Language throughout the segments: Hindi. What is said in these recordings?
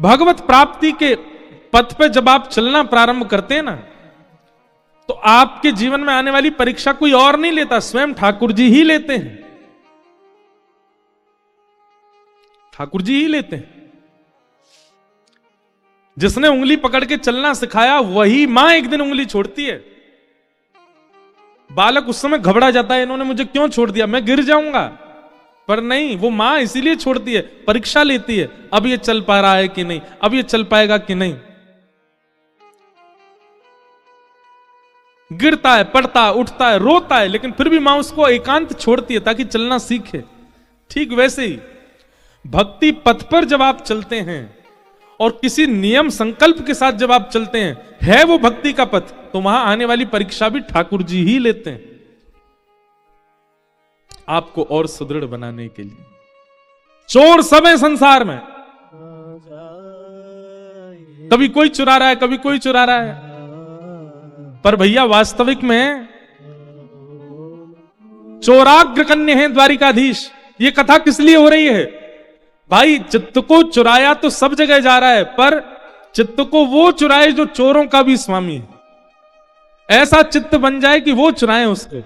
भगवत प्राप्ति के पथ पे जब आप चलना प्रारंभ करते हैं ना, तो आपके जीवन में आने वाली परीक्षा कोई और नहीं लेता, स्वयं ठाकुर जी ही लेते हैं। ठाकुर जी ही लेते हैं। जिसने उंगली पकड़ के चलना सिखाया वही मां एक दिन उंगली छोड़ती है। बालक उस समय घबरा जाता है, इन्होंने मुझे क्यों छोड़ दिया, मैं गिर जाऊंगा, पर नहीं, वो मां इसीलिए छोड़ती है, परीक्षा लेती है, अब ये चल पा रहा है कि नहीं, अब ये चल पाएगा कि नहीं। गिरता है, पड़ता है, उठता है, रोता है, लेकिन फिर भी मां उसको एकांत छोड़ती है ताकि चलना सीखे। ठीक वैसे ही भक्ति पथ पर जब आप चलते हैं और किसी नियम संकल्प के साथ जब आप चलते हैं, है वो भक्ति का पथ, तो वहां आने वाली परीक्षा भी ठाकुर जी ही लेते हैं आपको और सुदृढ़ बनाने के लिए। चोर सब है संसार में, कभी कोई चुरा रहा है, कभी कोई चुरा रहा है, पर भैया वास्तविक में चोराग्र कन्या है द्वारिकाधीश। ये कथा किस लिए हो रही है भाई? चित्त को चुराया तो सब जगह जा रहा है, पर चित्त को वो चुराए जो चोरों का भी स्वामी है। ऐसा चित्त बन जाए कि वो चुराए उसको,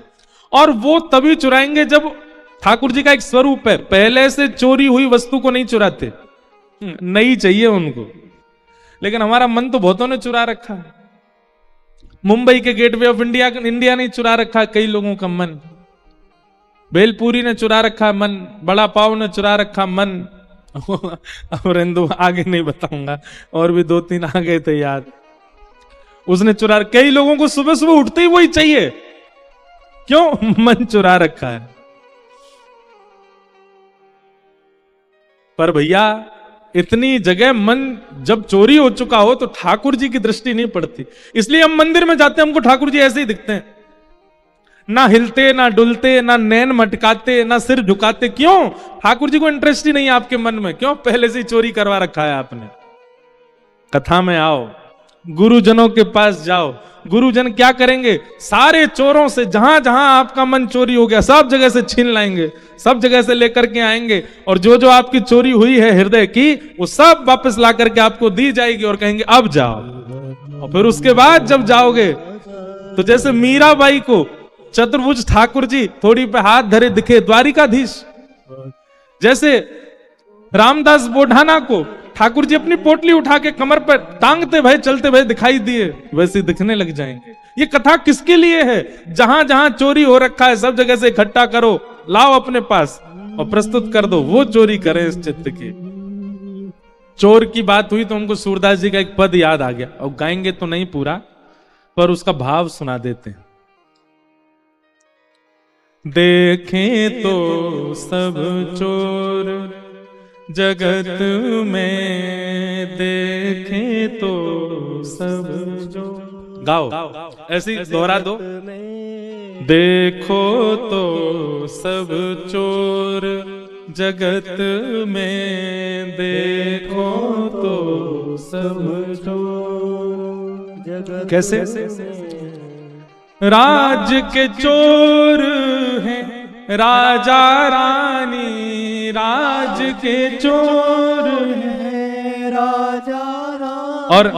और वो तभी चुराएंगे जब ठाकुर जी का एक स्वरूप है, पहले से चोरी हुई वस्तु को नहीं चुराते, नहीं चाहिए उनको। लेकिन हमारा मन तो बहुतों ने चुरा रखा है। मुंबई के गेटवे ऑफ इंडिया ने चुरा रखा है कई लोगों का मन, भेलपुरी ने चुरा रखा मन, बड़ा पाव ने चुरा रखा मन, और हिंदू आगे नहीं बताऊंगा, और भी 2-3 आ गए थे याद, उसने चुरा। कई लोगों को सुबह सुबह उठते ही वही चाहिए, क्यों? मन चुरा रखा है। पर भैया इतनी जगह मन जब चोरी हो चुका हो तो ठाकुर जी की दृष्टि नहीं पड़ती। इसलिए हम मंदिर में जाते हैं, हमको ठाकुर जी ऐसे ही दिखते हैं, ना हिलते, ना डुलते, ना नैन मटकाते, ना सिर झुकाते। क्यों? ठाकुर जी को इंटरेस्ट ही नहीं है आपके मन में। क्यों? पहले से ही चोरी करवा रखा है आपने। कथा में आओ, गुरुजनों के पास जाओ, गुरुजन क्या करेंगे? सारे चोरों से जहां जहां आपका मन चोरी हो गया सब जगह से छीन लाएंगे, सब जगह से लेकर के आएंगे, और जो जो आपकी चोरी हुई है हृदय की, वो सब वापस ला करके आपको दी जाएगी और कहेंगे अब जाओ। और फिर उसके बाद जब जाओगे तो जैसे मीराबाई को चतुर्भुज ठाकुर जी थोड़ी पे हाथ धरे दिखे द्वारिकाधीश, जैसे रामदास बोढ़ाना को ठाकुर जी अपनी पोटली उठा के कमर पर टांगते भय चलते भय दिखाई दिए, वैसे दिखने लग जाएंगे। ये कथा किसके लिए है? जहां जहां चोरी हो रखा है सब जगह से इकट्ठा करो, लाओ अपने पास और प्रस्तुत कर दो, वो चोरी करें इस चित्त की। चोर की बात हुई तो हमको सूरदास जी का एक पद याद आ गया, और गाएंगे तो नहीं पूरा, पर उसका भाव सुना देते हैं। देखें तो सब चोर जगत में, देखें तो सब जो, गाओ ऐसे ही दोहरा दो। देखो तो सब चोर जगत में, देखो तो सब चोर जगत। कैसे? राज के चोर हैं राजा रानी, राज के चोर हैं राजा रानी। और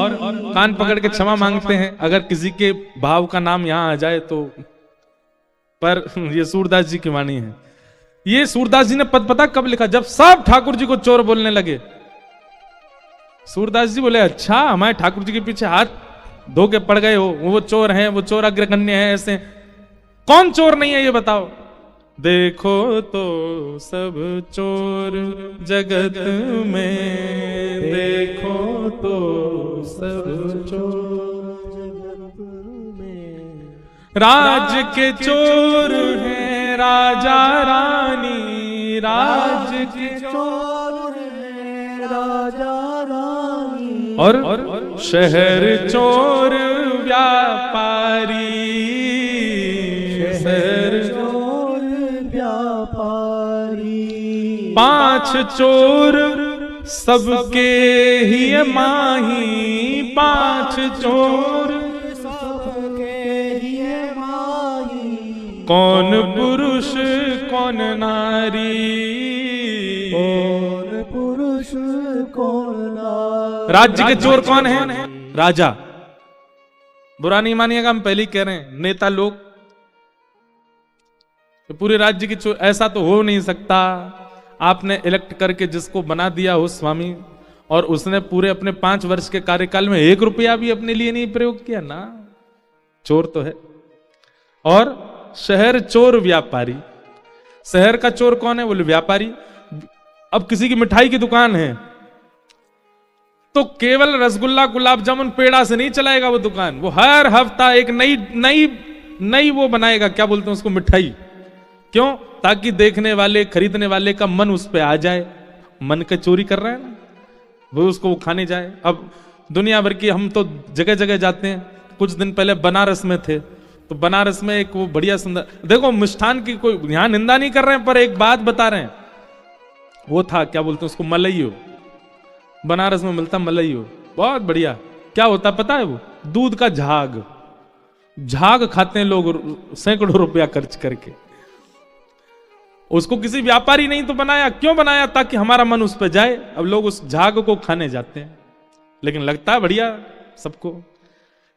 कान पकड़ के क्षमा मांगते हैं अगर किसी के भाव का नाम यहां आ जाए तो, पर ये सूरदास जी की वाणी है। ये सूरदास जी ने पद पता कब लिखा? जब सब ठाकुर जी को चोर बोलने लगे। सूरदास जी बोले अच्छा, हमारे ठाकुर जी के पीछे हाथ धो के पड़ गए हो, वो चोर हैं, वो चोर अग्रगण्य है, ऐसे कौन चोर नहीं है ये बताओ। देखो तो सब चोर जगत में, देखो तो सब चोर जगत में। राज के चोर हैं राजा रानी, राज के चोर हैं राजा रानी। और शहर चोर व्यापारी, शहर चोर व्यापारी। 5 चोर सबके ही माही, 5 चोर सबके ही माही। कौन पुरुष कौन नारी, कौन पुरुष कौन नारी। राज्य के चोर कौन है? राजा। बुरा नहीं मानिएगा, हम पहले ही कह रहे हैं, नेता लोग तो पूरे राज्य की चोर। ऐसा तो हो नहीं सकता। आपने इलेक्ट करके जिसको बना दिया हो स्वामी, और उसने पूरे अपने 5 वर्ष के कार्यकाल में 1 रुपया भी अपने लिए नहीं प्रयोग किया ना, चोर तो है। और शहर चोर व्यापारी। शहर का चोर कौन है? बोले व्यापारी। अब किसी की मिठाई की दुकान है तो केवल रसगुल्ला गुलाब जामुन पेड़ा से नहीं चलाएगा वो दुकान, वो हर हफ्ता एक नई नई नई वो बनाएगा, क्या बोलते हैं उसको, मिठाई। क्यों? ताकि देखने वाले, खरीदने वाले का मन उस पे आ जाए। मन का चोरी कर रहा है ना वो, उसको वो खाने जाए। अब दुनिया भर की, हम तो जगह जगह जाते हैं। कुछ दिन पहले बनारस में थे, तो बनारस में एक वो बढ़िया सुंदर, देखो मिष्ठान की कोई यहां निंदा नहीं कर रहे हैं, पर एक बात बता रहे हैं। वो था, क्या बोलते हैं उसको, मलइयो। बनारस में मिलता मलइयो, बहुत बढ़िया। क्या होता पता है? वो दूध का झाग, झाग खाते हैं लोग सैकड़ों रुपया खर्च करके। उसको किसी व्यापारी नहीं तो बनाया। क्यों बनाया? ताकि हमारा मन उस पर जाए। अब लोग उस झाग को खाने जाते हैं, लेकिन लगता है बढ़िया सबको।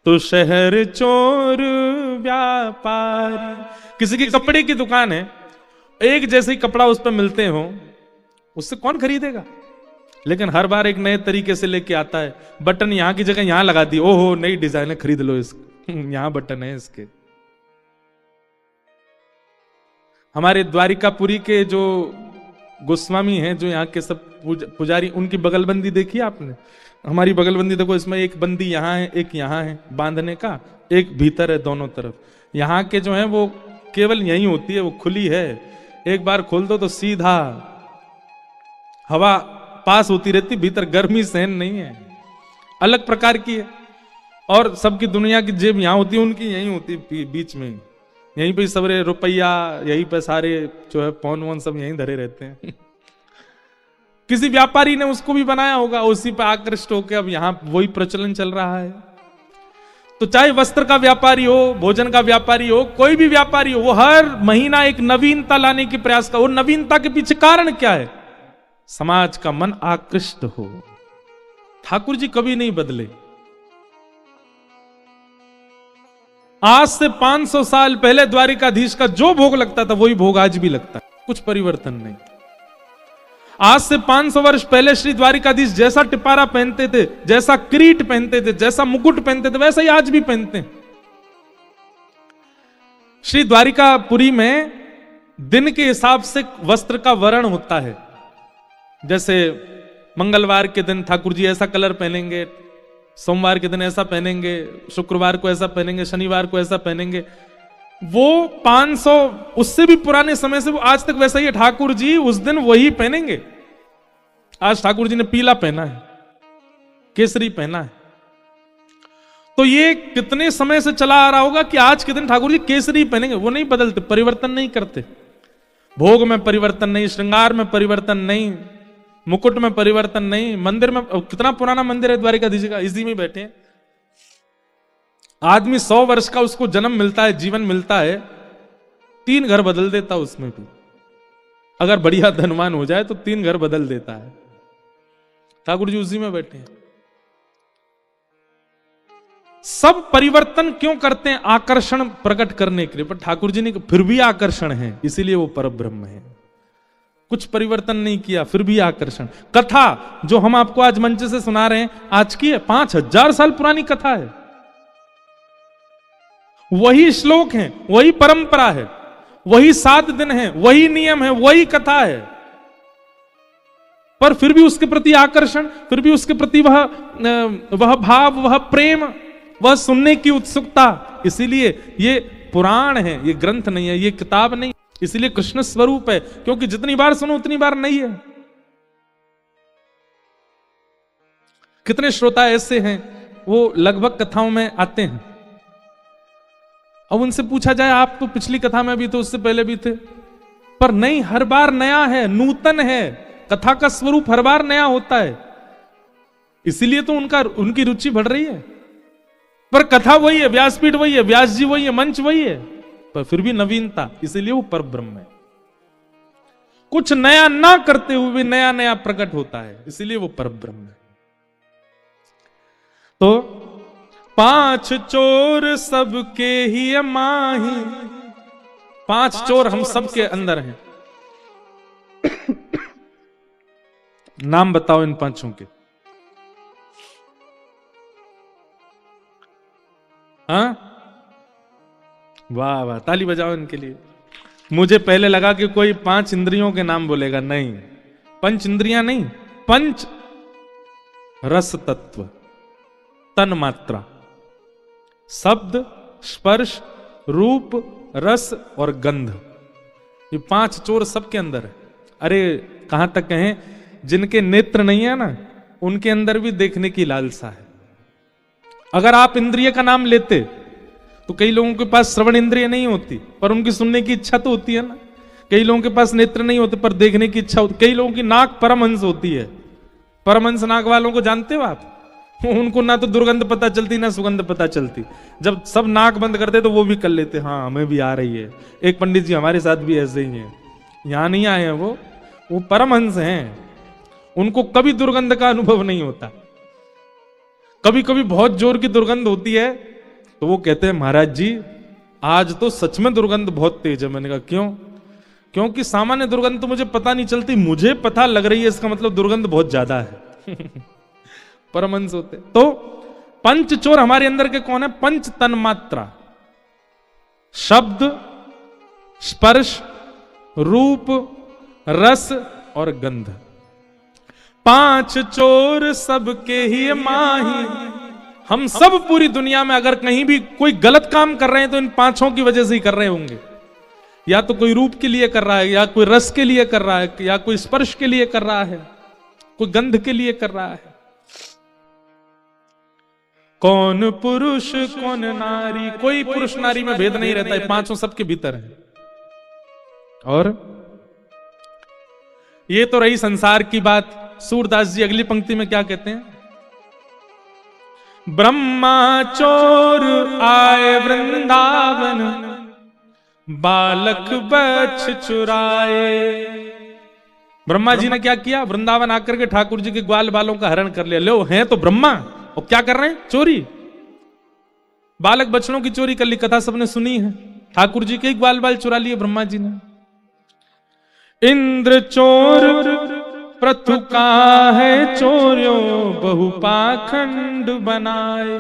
तो शहर चोर व्यापारी। किसी की कपड़े की दुकान है, एक जैसे ही कपड़ा उस पर मिलते हो, उससे कौन खरीदेगा? लेकिन हर बार एक नए तरीके से लेके आता है। बटन यहां की जगह यहां लगा दी, ओहो नई डिजाइन है, खरीद लो इसको, यहां बटन है इसके। हमारे द्वारिकापुरी के जो गोस्वामी हैं, जो यहाँ के सब पुजारी, उनकी बगलबंदी देखी आपने? हमारी बगलबंदी देखो, इसमें एक बंदी यहाँ है, एक यहाँ है बांधने का, एक भीतर है दोनों तरफ। यहाँ के जो है वो केवल यही होती है, वो खुली है। एक बार खोल दो तो सीधा हवा पास होती रहती, भीतर गर्मी सहन नहीं है, अलग प्रकार की है। और सबकी दुनिया की जेब यहाँ होती है, उनकी यही होती है बीच में, यहीं पे सबरे रुपया, यहीं पे सारे जो है पौन वौन सब यहीं धरे रहते हैं। किसी व्यापारी ने उसको भी बनाया होगा, उसी पे आकृष्ट होकर अब यहां वही प्रचलन चल रहा है। तो चाहे वस्त्र का व्यापारी हो, भोजन का व्यापारी हो, कोई भी व्यापारी हो, वो हर महीना एक नवीनता लाने की प्रयास का। वो नवीनता के पीछे कारण क्या है? समाज का मन आकृष्ट हो। ठाकुर जी कभी नहीं बदले। आज से 500 साल पहले द्वारिकाधीश का जो भोग लगता था वही भोग आज भी लगता है, कुछ परिवर्तन नहीं। आज से 500 वर्ष पहले श्री द्वारिकाधीश जैसा टिपारा पहनते थे, जैसा किरीट पहनते थे, जैसा मुकुट पहनते थे, वैसा ही आज भी पहनते हैं। श्री द्वारिकापुरी में दिन के हिसाब से वस्त्र का वर्ण होता है। जैसे मंगलवार के दिन ठाकुर जी ऐसा कलर पहनेंगे, सोमवार के दिन ऐसा पहनेंगे, शुक्रवार को ऐसा पहनेंगे, शनिवार को ऐसा पहनेंगे। वो 500 उससे भी पुराने समय से वो आज तक वैसा ही है। ठाकुर जी उस दिन वही पहनेंगे। आज ठाकुर जी ने पीला पहना है, केसरी पहना है, तो ये कितने समय से चला आ रहा होगा कि आज के दिन ठाकुर जी केसरी पहनेंगे। वो नहीं बदलते, परिवर्तन नहीं करते। भोग में परिवर्तन नहीं, श्रृंगार में परिवर्तन नहीं, मुकुट में परिवर्तन नहीं। मंदिर में, कितना पुराना मंदिर है द्वारिकाधीश का, इसी में बैठे हैं। आदमी 100 वर्ष का उसको जन्म मिलता है, जीवन मिलता है, 3 घर बदल देता उसमें भी। अगर बढ़िया धनवान हो जाए तो 3 घर बदल देता है। ठाकुर जी उसी में बैठे हैं। सब परिवर्तन क्यों करते हैं? आकर्षण प्रकट करने के लिए। पर ठाकुर जी ने फिर भी आकर्षण है, इसीलिए वो परब्रह्म है। कुछ परिवर्तन नहीं किया, फिर भी आकर्षण। कथा जो हम आपको आज मंच से सुना रहे हैं, आज की है, 5000 साल पुरानी कथा है। वही श्लोक हैं, वही परंपरा है, वही 7 दिन है, वही नियम है, वही कथा है, पर फिर भी उसके प्रति आकर्षण, फिर भी उसके प्रति वह भाव, वह प्रेम, वह सुनने की उत्सुकता। इसीलिए ये पुराण है, ये ग्रंथ नहीं है, ये किताब नहीं, इसलिए कृष्ण स्वरूप है। क्योंकि जितनी बार सुनो उतनी बार नहीं है। कितने श्रोता ऐसे हैं वो लगभग कथाओं में आते हैं, अब उनसे पूछा जाए आप तो पिछली कथा में भी थे, उससे पहले भी थे, पर नहीं, हर बार नया है, नूतन है। कथा का स्वरूप हर बार नया होता है, इसीलिए तो उनकी रुचि बढ़ रही है। पर कथा वही है, व्यासपीठ वही है, व्यास जी वही है, मंच वही है, पर फिर भी नवीनता, इसीलिए वो परब्रह्म है। कुछ नया ना करते हुए भी नया नया प्रकट होता है, इसीलिए वो परब्रह्म है। तो पांच चोर सबके ही माही, पांच चोर हम सबके अंदर हैं। नाम बताओ इन पांचों के। हाँ, वाह वाह, ताली बजाओ इनके लिए। मुझे पहले लगा कि कोई पांच इंद्रियों के नाम बोलेगा, नहीं, पंच इंद्रियां नहीं, पंच रस तत्व, तन मात्रा, शब्द, स्पर्श, रूप, रस और गंध, ये पांच चोर सबके अंदर है। अरे कहां तक कहें, जिनके नेत्र नहीं है ना, उनके अंदर भी देखने की लालसा है। अगर आप इंद्रिय का नाम लेते तो कई लोगों के पास श्रवण इंद्रिय नहीं होती पर उनकी सुनने की इच्छा तो होती है ना। कई लोगों के पास नेत्र नहीं होते पर देखने की इच्छा होती। कई लोगों की नाक परमहंस होती है। परमहंस नाक वालों को जानते हो आप? उनको ना तो दुर्गंध पता चलती ना सुगंध पता चलती। जब सब नाक बंद करते तो वो भी कर लेते, हाँ हमें भी आ रही है। एक पंडित जी हमारे साथ भी ऐसे ही हैं, यहां नहीं आए हैं वो परमहंस हैं, उनको कभी दुर्गंध का अनुभव नहीं होता। कभी कभी बहुत जोर की दुर्गंध होती है तो वो कहते हैं महाराज जी आज तो सच में दुर्गंध बहुत तेज है। मैंने कहा क्यों? क्योंकि सामान्य दुर्गंध तो मुझे पता नहीं चलती, मुझे पता लग रही है, इसका मतलब दुर्गंध बहुत ज्यादा है। परमहंस होते। तो पंच चोर हमारे अंदर के कौन है? पंच तन्मात्रा, शब्द, स्पर्श, रूप, रस और गंध। पांच चोर सबके ही माही। हम सब पूरी दुनिया में अगर कहीं भी कोई गलत काम कर रहे हैं तो इन पांचों की वजह से ही कर रहे होंगे। या तो कोई रूप के लिए कर रहा है, या कोई रस के लिए कर रहा है, या कोई स्पर्श के लिए कर रहा है, कोई गंध के लिए कर रहा है। कौन पुरुष कौन नारी, कोई पुरुष नारी में भेद नहीं रहता है, पांचों सबके भीतर है। और ये तो रही संसार की बात। सूरदास जी अगली पंक्ति में क्या कहते हैं? ब्रह्मा चोर आए वृंदावन, बालक बच्छ चुराए। ब्रह्मा जी ने क्या किया? वृंदावन आकर के ठाकुर जी के ग्वाल बालों का हरण कर लिया। लो हैं तो ब्रह्मा और क्या कर रहे हैं? चोरी। बालक बच्चों की चोरी कर ली, कथा सबने सुनी है। ठाकुर जी के ग्वाल बाल चुरा लिए ब्रह्मा जी ने। इंद्र चोर पृथु का है चोर्यो, बहु पाखंड बनाए।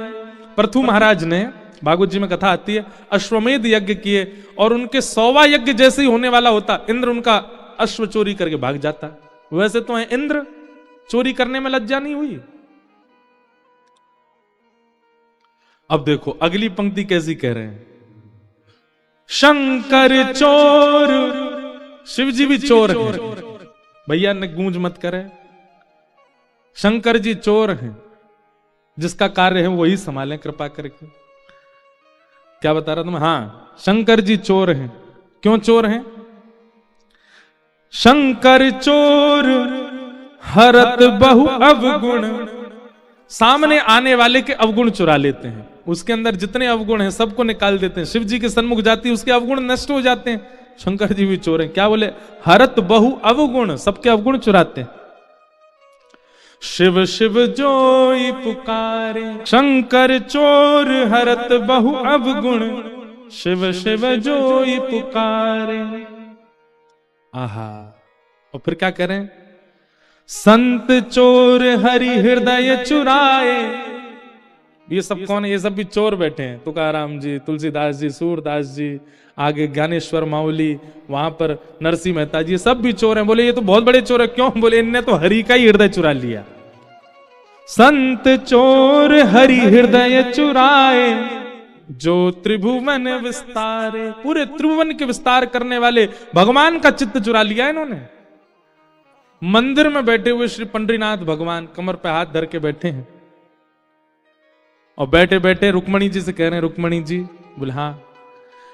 पृथु महाराज ने, भागवत जी में कथा आती है, अश्वमेध यज्ञ किए और उनके 100वां यज्ञ जैसे ही होने वाला होता, इंद्र उनका अश्व चोरी करके भाग जाता। वैसे तो है इंद्र, चोरी करने में लज्जा नहीं हुई। अब देखो अगली पंक्ति कैसी कह रहे हैं? शंकर चोर, शिव जी भी चोर हैं। भैया ने गूंज मत करे, शंकर जी चोर हैं। जिसका कार्य है वही संभालें कृपा करके। क्या बता रहा था मैं? हाँ, शंकर जी चोर हैं। क्यों चोर हैं? शंकर चोर हरत बहु अवगुण, सामने आने वाले के अवगुण चुरा लेते हैं। उसके अंदर जितने अवगुण हैं सबको निकाल देते हैं। शिव जी के सन्मुख जाती है उसके अवगुण नष्ट हो जाते हैं। शंकर जी भी चोर हैं। क्या बोले? हरत बहु अवगुण, सबके अवगुण चुराते हैं। शिव शिव जोई पुकारे, शंकर चोर हरत बहु अवगुण, शिव शिव जोई पुकारे। आहा, और फिर क्या करें? संत चोर हरि हृदय चुराए। ये सब कौन है? ये सब भी चोर बैठे हैं। तुकाराम जी, तुलसीदास जी, सूरदास जी, आगे ज्ञानेश्वर माउली, वहां पर नरसिंह मेहता जी, सब भी चोर हैं। बोले ये तो बहुत बड़े चोर है। क्यों? बोले इनने तो हरि का ही हृदय चुरा लिया। संत चोर हरि हृदय चुराए, जो त्रिभुवन विस्तारे। पूरे त्रिभुवन के विस्तार करने वाले भगवान का चित्त चुरा लिया इन्होंने। मंदिर में बैठे हुए श्री पंडरीनाथ भगवान कमर पे हाथ धर के बैठे हैं और बैठे बैठे रुक्मणी जी से कह रहे हैं, रुक्मणी जी। बोले हाँ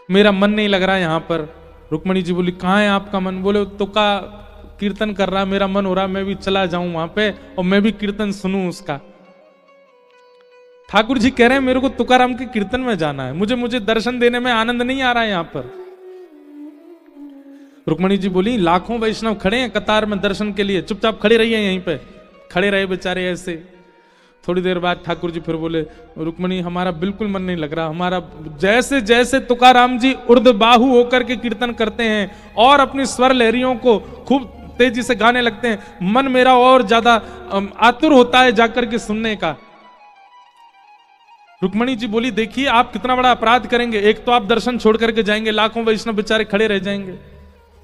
मेरा मन नहीं लग रहा है यहां पर। रुक्मणी जी बोली कहाँ है आपका मन? बोले तो का कीर्तन कर रहा, मेरा मन हो रहा मैं भी चला जाऊं वहां पे और मैं भी कीर्तन सुनूं उसका। ठाकुर जी कह रहे हैं मेरे को तुकाराम के कीर्तन में जाना है, मुझे दर्शन देने में आनंद नहीं आ रहा है यहां पर। रुक्मणी जी बोली लाखों वैष्णव खड़े हैं कतार में दर्शन के लिए, चुपचाप खड़े रहिए यहीं पे। खड़े रहे बेचारे ऐसे। थोड़ी देर बाद ठाकुर जी फिर बोले, रुक्मणी हमारा बिल्कुल मन नहीं लग रहा, हमारा जैसे जैसे तुकाराम जी ऊर्ध्वबाहु होकर के कीर्तन करते हैं और अपनी स्वर लहरियों को खूब तेजी से गाने लगते हैं, मन मेरा और ज्यादा आतुर होता है जाकर के सुनने का। रुक्मणी जी बोली, देखिए आप कितना बड़ा अपराध करेंगे, एक तो आप दर्शन छोड़ करके जाएंगे, लाखों वैष्णव बेचारे खड़े रह जाएंगे,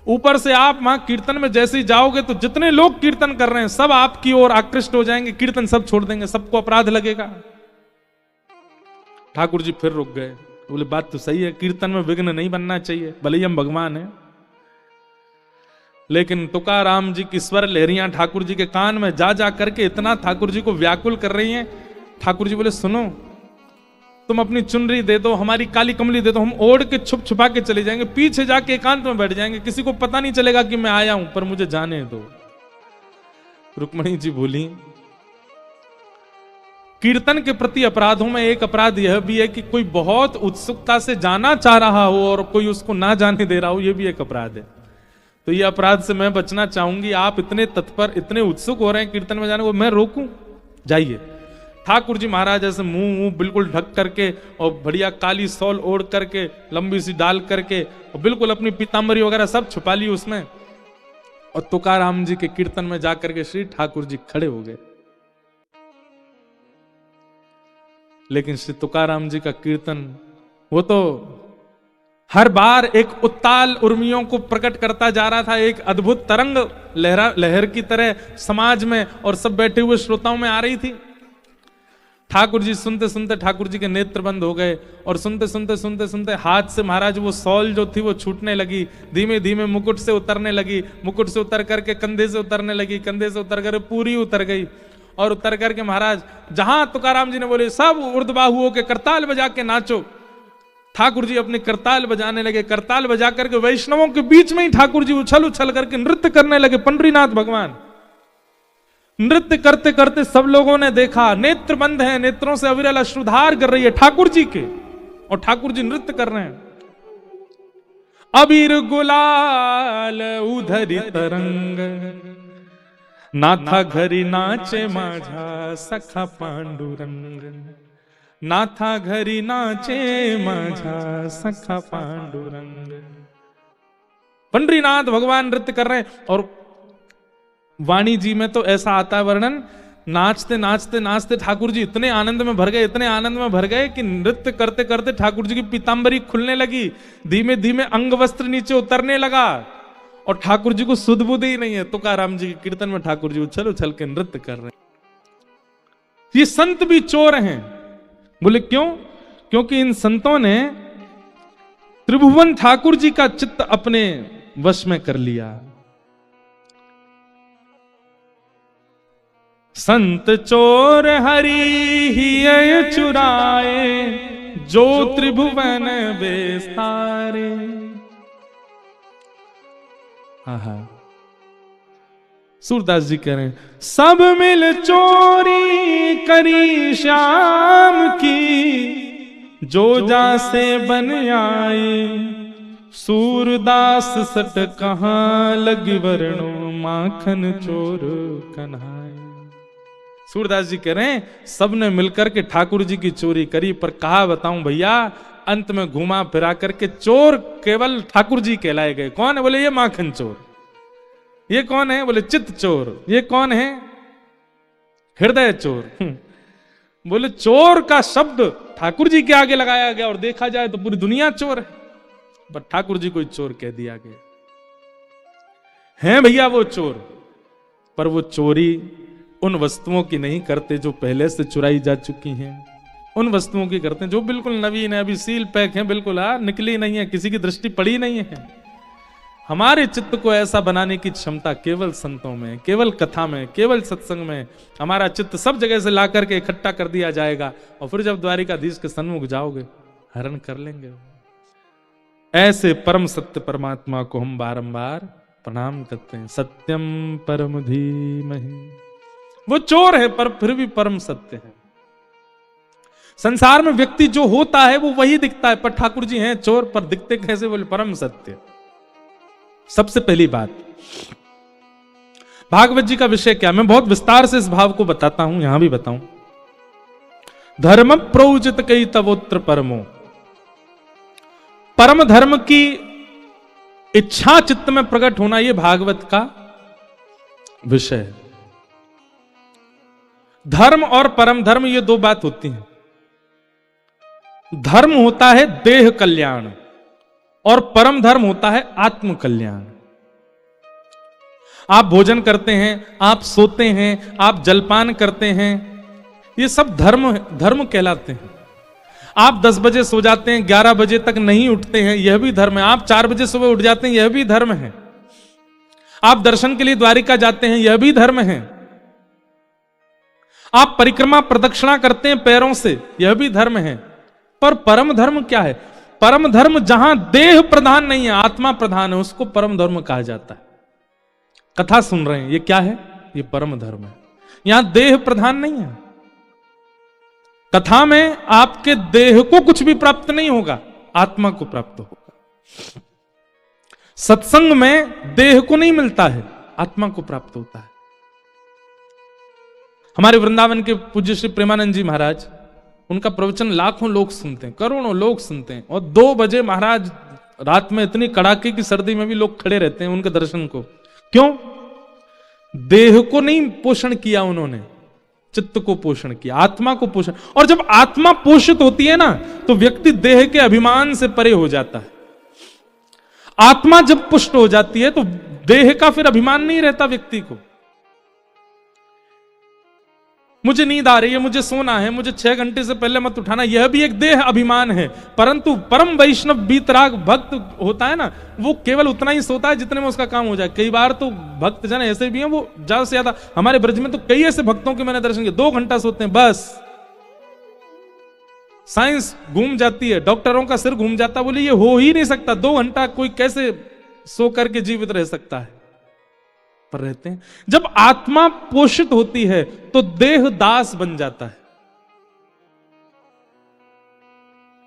ऊपर से आप वहां कीर्तन में जैसे ही जाओगे तो जितने लोग कीर्तन कर रहे हैं सब आपकी ओर आकृष्ट हो जाएंगे, कीर्तन सब छोड़ देंगे, सबको अपराध लगेगा। ठाकुर जी फिर रुक गए, बोले बात तो सही है, कीर्तन में विघ्न नहीं बनना चाहिए, भले ही हम भगवान हैं। लेकिन तुकाराम जी की स्वर लहरियां ठाकुर जी के कान में जा जा करके इतना ठाकुर जी को व्याकुल कर रही हैं। ठाकुर जी बोले, सुनो तुम अपनी चुनरी दे दो, हमारी काली कमली दे दो, हम ओढ़ के छुप छुपा के चले जाएंगे, पीछे जाके एकांत में बैठ जाएंगे, किसी को पता नहीं चलेगा कि मैं आया हूं, पर मुझे जाने दो। रुक्मणी जी बोली, कीर्तन के प्रति अपराधों में एक अपराध यह भी है कि कोई बहुत उत्सुकता से जाना चाह रहा हो और कोई उसको ना जाने दे रहा हो, यह भी एक अपराध है। तो ये अपराध से मैं बचना चाहूंगी, आप इतने तत्पर इतने उत्सुक हो रहे हैं कीर्तन में जाने को, मैं रोकूं? जाइए। ठाकुर जी महाराज ऐसे मुंह बिल्कुल ढक करके और बढ़िया काली सॉल ओढ़ करके लंबी सी डाल करके और बिल्कुल अपनी पीतांबरी वगैरह सब छुपा ली उसमें, और तुकाराम जी के कीर्तन में जाकर के श्री ठाकुर जी खड़े हो गए। लेकिन श्री तुकाराम जी का कीर्तन वो तो हर बार एक उत्ताल उर्मियों को प्रकट करता जा रहा था, एक अद्भुत तरंग लहर की तरह समाज में और सब बैठे हुए श्रोताओं में आ रही थी। ठाकुर जी सुनते सुनते ठाकुर जी के नेत्र बंद हो गए और सुनते सुनते हाथ से महाराज वो सॉल जो थी वो छूटने लगी, धीमे धीमे मुकुट से उतरने लगी, मुकुट से उतर करके कंधे से उतरने लगी, कंधे से उतर कर पूरी उतर गई, और उतर करके महाराज जहां तुकाराम जी ने बोले सब ऊर्ध्वबाहु होके करताल बजा के नाचो, ठाकुर जी अपने करताल बजाने लगे। करताल बजा करके वैष्णवों के बीच में ही ठाकुर जी उछल उछल करके नृत्य करने लगे। पंडरीनाथ भगवान नृत्य करते करते सब लोगों ने देखा, नेत्र बंद है, नेत्रों से अविरल अश्रुधार कर रही है ठाकुर जी के, और ठाकुर जी नृत्य कर रहे हैं। अबीर गुलाल उधरी तरंग, नाथा घरी नाचे माझा सखा पांडुरंग, नाथा घरी नाचे माझा सखा पांडुरंग। पंडरीनाथ भगवान नृत्य कर रहे हैं, और वाणी जी में तो ऐसा आता है वर्णन, नाचते नाचते नाचते ठाकुर जी इतने आनंद में भर गए, इतने आनंद में भर गए कि नृत्य करते करते ठाकुर जी की पीतांबरी खुलने लगी, धीमे धीमे अंग वस्त्र नीचे उतरने लगा, और ठाकुर जी को सुध बुध ही नहीं है। तुकाराम जी के कीर्तन में ठाकुर जी उछल उछल के नृत्य कर रहे हैं। ये संत भी चोर हैं। बोले क्यों? क्योंकि इन संतों ने त्रिभुवन ठाकुर जी का चित्त अपने वश में कर लिया। संत चोर हरि ही चुराए, जो त्रिभुवन बेस्तारे। सूरदास जी कह रहे हैं, सब मिल चोरी करी श्याम की, जो जा से बन आए, सूरदास सट कहां लगी वर्णो, माखन चोर कन्हाए। सूरदास जी कह रहे हैं सबने मिलकर के ठाकुर जी की चोरी करी, पर कहा बताऊं भैया, अंत में घुमा फिरा करके चोर केवल ठाकुर जी कहलाए गए। कौन है? बोले ये माखन चोर। ये कौन है? बोले चित्त चोर। ये कौन है? हृदय चोर। बोले चोर का शब्द ठाकुर जी के आगे लगाया गया, और देखा जाए तो पूरी दुनिया चोर है, पर ठाकुर जी को चोर कह दिया गया है। भैया वो चोर, पर वो चोरी उन वस्तुओं की नहीं करते जो पहले से चुराई जा चुकी हैं, उन वस्तुओं की करते हैं जो बिल्कुल नवीन है, अभी सील पैक है, बिल्कुल निकली नहीं है, किसी की दृष्टि पड़ी नहीं है। हमारे चित्त को ऐसा बनाने की क्षमता केवल संतों में, केवल कथा में, केवल सत्संग में। हमारा चित्त सब जगह से ला करके इकट्ठा कर दिया जाएगा, और फिर जब द्वारिकाधीश के सन्मुख जाओगे हरण कर लेंगे। ऐसे परम सत्य परमात्मा को हम बारंबार प्रणाम करते हैं। सत्यम परम धीमहि। वो चोर है पर फिर भी परम सत्य है। संसार में व्यक्ति जो होता है वो वही दिखता है, पर ठाकुर जी हैं चोर, पर दिखते कैसे? बोले परम सत्य। सबसे पहली बात, भागवत जी का विषय क्या, मैं बहुत विस्तार से इस भाव को बताता हूं, यहां भी बताऊं। धर्म प्रोचित कई तवोत्र परमो। परम धर्म की इच्छा चित्त में प्रकट होना, यह भागवत का विषय है। धर्म और परम धर्म ये दो बात होती हैं। धर्म होता है देह कल्याण और परम धर्म होता है आत्म कल्याण। आप भोजन करते हैं, आप सोते हैं, आप जलपान करते हैं, ये सब धर्म कहलाते हैं। आप 10 बजे सो जाते हैं, 11 बजे तक नहीं उठते हैं, यह भी धर्म है। आप 4 बजे सुबह उठ जाते हैं, यह भी धर्म है। आप दर्शन के लिए द्वारिका जाते हैं, यह भी धर्म है। आप परिक्रमा प्रदक्षिणा करते हैं पैरों से, यह भी धर्म है। पर परम धर्म क्या है? परम धर्म जहां देह प्रधान नहीं है, आत्मा प्रधान है, उसको परम धर्म कहा जाता है। कथा सुन रहे हैं, ये क्या है? ये परम धर्म है। यहां देह प्रधान नहीं है। कथा में आपके देह को कुछ भी प्राप्त नहीं होगा, आत्मा को प्राप्त होगा। सत्संग में देह को नहीं मिलता है, आत्मा को प्राप्त होता है। हमारे वृंदावन के पूज्य श्री प्रेमानंद जी महाराज, उनका प्रवचन लाखों लोग सुनते हैं, करोड़ों लोग सुनते हैं। और 2 बजे महाराज रात में इतनी कड़ाके की सर्दी में भी लोग खड़े रहते हैं उनके दर्शन को। क्यों? देह को नहीं पोषण किया उन्होंने, चित्त को पोषण किया, आत्मा को पोषण। और जब आत्मा पोषित होती है ना, तो व्यक्ति देह के अभिमान से परे हो जाता है। आत्मा जब पुष्ट हो जाती है तो देह का फिर अभिमान नहीं रहता व्यक्ति को। मुझे नींद आ रही है, मुझे सोना है, मुझे 6 घंटे से पहले मत उठाना, यह भी एक देह अभिमान है। परंतु परम वैष्णव बीतराग भक्त होता है ना, वो केवल उतना ही सोता है जितने में उसका काम हो जाए। कई बार तो भक्त जन ऐसे भी हैं, वो ज्यादा से ज्यादा, हमारे ब्रज में तो कई ऐसे भक्तों के मैंने दर्शन किए, 2 घंटा सोते हैं बस। साइंस घूम जाती है, डॉक्टरों का सिर घूम जाता, बोले ये हो ही नहीं सकता, 2 घंटा कोई कैसे सो करके जीवित रह सकता है? पर रहते हैं। जब आत्मा पोषित होती है तो देह दास बन जाता है।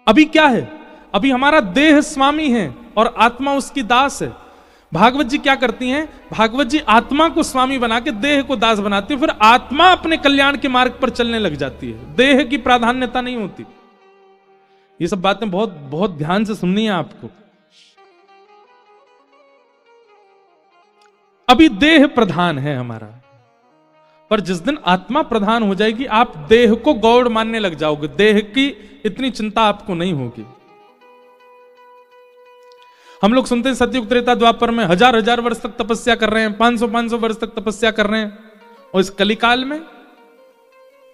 अभी क्या है? अभी हमारा देह स्वामी है और आत्मा उसकी दास है। भागवत जी क्या करती हैं? भागवत जी आत्मा को स्वामी बना के देह को दास बनाती है, फिर आत्मा अपने कल्याण के मार्ग पर चलने लग जाती है। देह की प्राधान्यता नहीं होती। ये सब बातें बहुत बहुत ध्यान से सुननी है आपको। अभी देह प्रधान है हमारा, पर जिस दिन आत्मा प्रधान हो जाएगी, आप देह को गौड़ मानने लग जाओगे, देह की इतनी चिंता आपको नहीं होगी। हम लोग सुनते हैं सतयुग त्रेता द्वापर में 1000 वर्ष तक तपस्या कर रहे हैं, 500 वर्ष तक तपस्या कर रहे हैं। और इस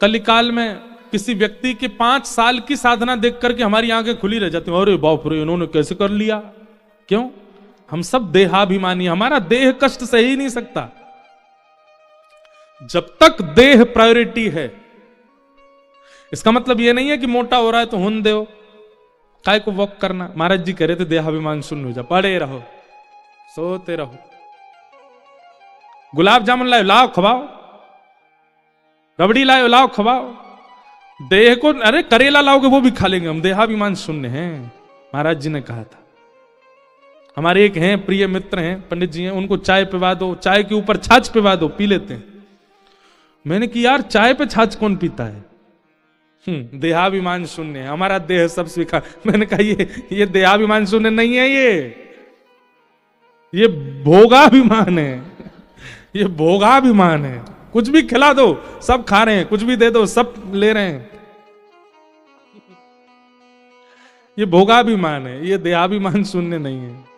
कलिकाल में किसी व्यक्ति के 5 साल की साधना देख करके हमारी आंखें खुली रह जाती हैं, अरे बाप रे, इन्होंने कैसे कर लिया? क्यों? हम सब देहाभिमानी, हमारा देह कष्ट सह ही नहीं सकता। जब तक देह प्रायोरिटी है, इसका मतलब यह नहीं है कि मोटा हो रहा है तो हुन दो, काय को वॉक करना। महाराज जी कह रहे थे देहाभिमान शून्य हो जा, पड़े रहो, सोते रहो। गुलाब जामुन लाओ, लाओ खवाओ, रबड़ी लाओ, लाओ खवाओ। देह को, अरे करेला लाओगे वो भी खा लेंगे हम, देहाभिमान शून्य है, महाराज जी ने कहा था। हमारे एक हैं प्रिय मित्र हैं, पंडित जी हैं, उनको चाय पिवा दो, चाय के ऊपर छाछ पिवा दो, पी लेते हैं। मैंने कि यार चाय पे छाछ कौन पीता है? देहाभिमान शून्य है, हमारा देह सब स्वीकार। मैंने कहा ये देहाभिमान शून्य नहीं है, ये भोगाभिमान है, ये भोगाभिमान है। कुछ भी खिला दो सब खा रहे हैं, कुछ भी दे दो सब ले रहे हैं, ये भोगाभिमान है, ये देहाभिमान शून्य नहीं है।